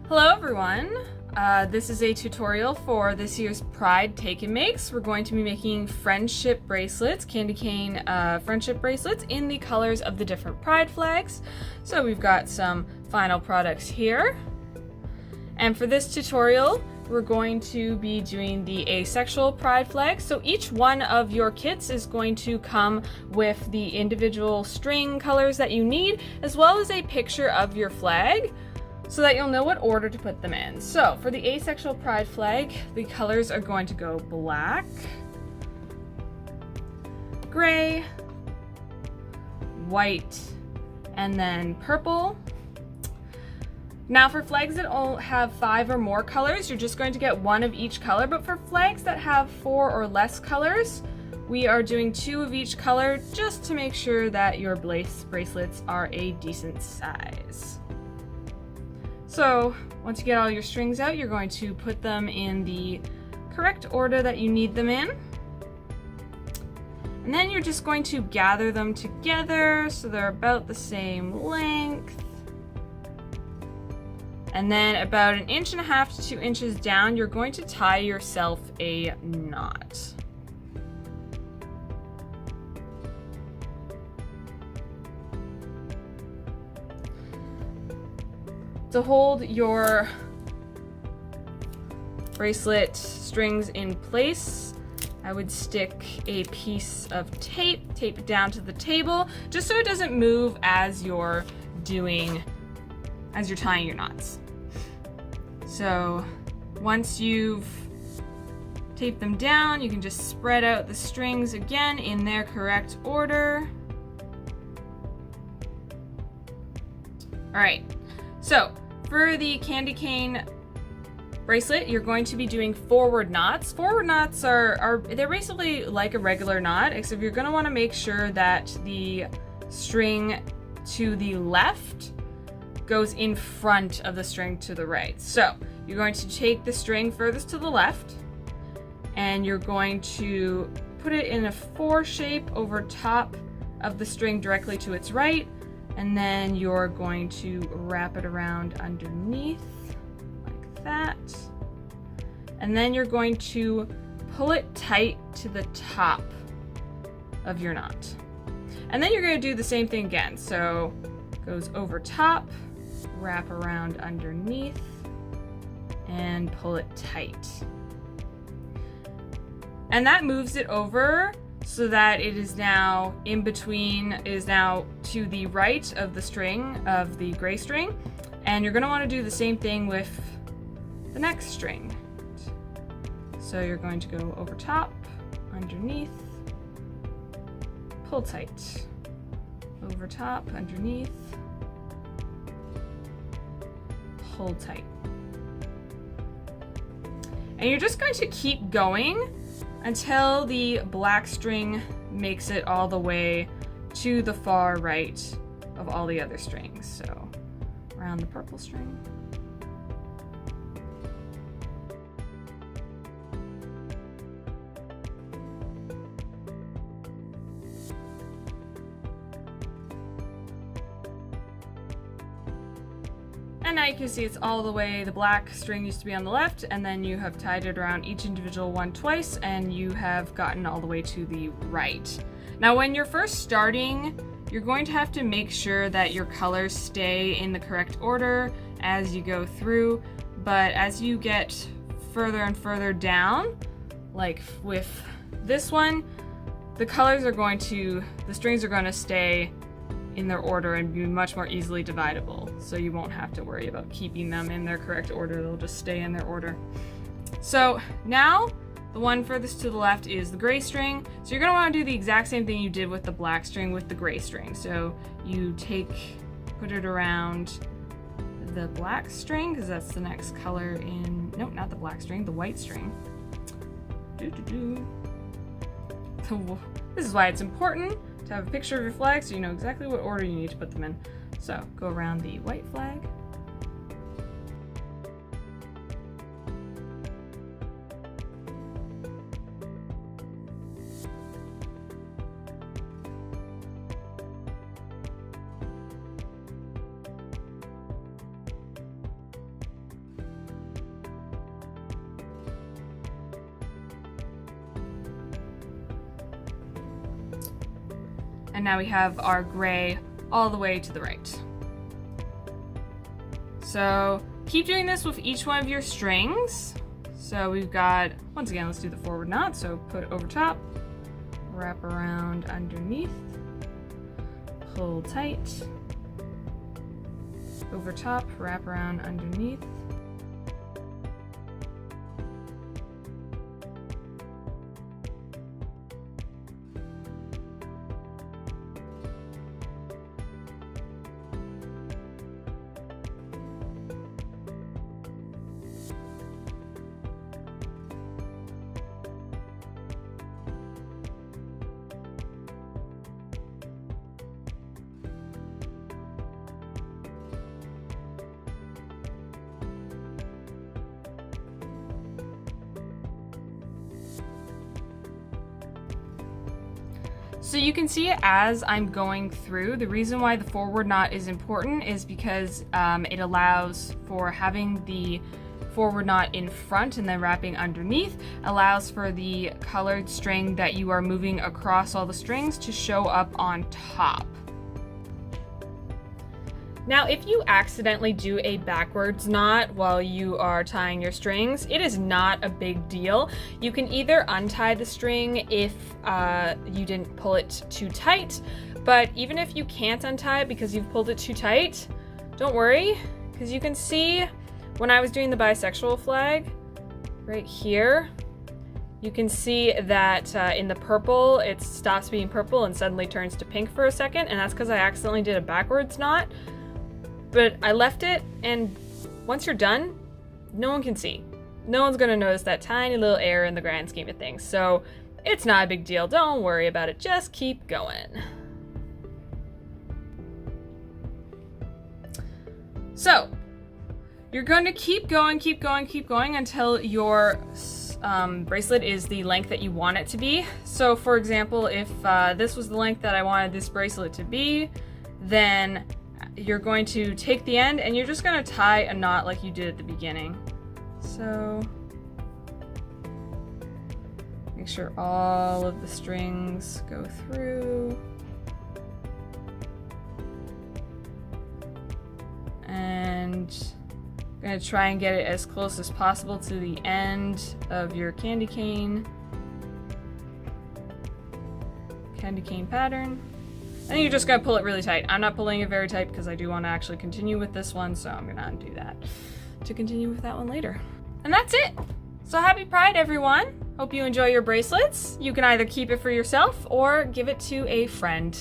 Hello everyone, this is a tutorial for this year's Pride Take and Makes. We're going to be making friendship bracelets, candy cane friendship bracelets in the colors of the different Pride flags. So we've got some final products here. And for this tutorial, we're going to be doing the asexual Pride flag. So each one of your kits is going to come with the individual string colors that you need, as well as a picture of your flag, so that you'll know what order to put them in. So for the asexual Pride flag, the colors are going to go black, gray, white, and then purple. Now for flags that all have 5 or more colors, you're just going to get 1 of each color, but for flags that have 4 or less colors, we are doing 2 of each color just to make sure that your bracelets are a decent size. So once you get all your strings out, you're going to put them in the correct order that you need them in. And then you're just going to gather them together so they're about the same length. And then about 1.5 inches to 2 inches down, you're going to tie yourself a knot. To hold your bracelet strings in place, I would stick a piece of tape it down to the table, just so it doesn't move as you're tying your knots. So once you've taped them down, you can just spread out the strings again in their correct order. All right, so for the candy cane bracelet, you're going to be doing forward knots. Forward knots they're basically like a regular knot, except you're going to want to make sure that the string to the left goes in front of the string to the right. So you're going to take the string furthest to the left, and you're going to put it in a 4 shape over top of the string directly to its right, and then you're going to wrap it around underneath like that. And then you're going to pull it tight to the top of your knot. And then you're going to do the same thing again. So it goes over top, wrap around underneath, and pull it tight. And that moves it over so that it is now in between, is now to the right of the string, of the gray string. And you're gonna wanna do the same thing with the next string. So you're going to go over top, underneath, pull tight. Over top, underneath, pull tight. And you're just going to keep going until the black string makes it all the way to the far right of all the other strings. So around the purple string. And now you can see it's all the way, the black string used to be on the left, and then you have tied it around each individual one twice, and you have gotten all the way to the right. Now when you're first starting, you're going to have to make sure that your colors stay in the correct order as you go through, but as you get further and further down, like with this one, the strings are going to stay in their order and be much more easily dividable. So you won't have to worry about keeping them in their correct order. They'll just stay in their order. So now the one furthest to the left is the gray string. So you're gonna wanna do the exact same thing you did with the black string with the gray string. So you put it around the black string, because that's the next color in, nope, not the black string, the white string. This is why it's important to have a picture of your flag so you know exactly what order you need to put them in. So go around the white flag. And now we have our gray all the way to the right. So keep doing this with each one of your strings. So we've got, once again, let's do the forward knot. So put over top, wrap around underneath, pull tight, over top, wrap around underneath. So you can see as I'm going through, the reason why the forward knot is important is because it allows for having the forward knot in front and then wrapping underneath, allows for the colored string that you are moving across all the strings to show up on top. Now, if you accidentally do a backwards knot while you are tying your strings, it is not a big deal. You can either untie the string if you didn't pull it too tight, but even if you can't untie it because you've pulled it too tight, don't worry, because you can see when I was doing the bisexual flag, right here, you can see that in the purple, it stops being purple and suddenly turns to pink for a second, and that's because I accidentally did a backwards knot. But I left it, and once you're done, no one can see. No one's gonna notice that tiny little error in the grand scheme of things. So it's not a big deal. Don't worry about it. Just keep going. So you're going to keep going until your bracelet is the length that you want it to be. So for example, if this was the length that I wanted this bracelet to be, then you're going to take the end and you're just going to tie a knot like you did at the beginning. So make sure all of the strings go through. And I'm going to try and get it as close as possible to the end of your candy cane pattern. And you're just gonna pull it really tight. I'm not pulling it very tight because I do want to actually continue with this one, so I'm gonna undo that to continue with that one later. And that's it. So happy Pride, everyone. Hope you enjoy your bracelets. You can either keep it for yourself or give it to a friend.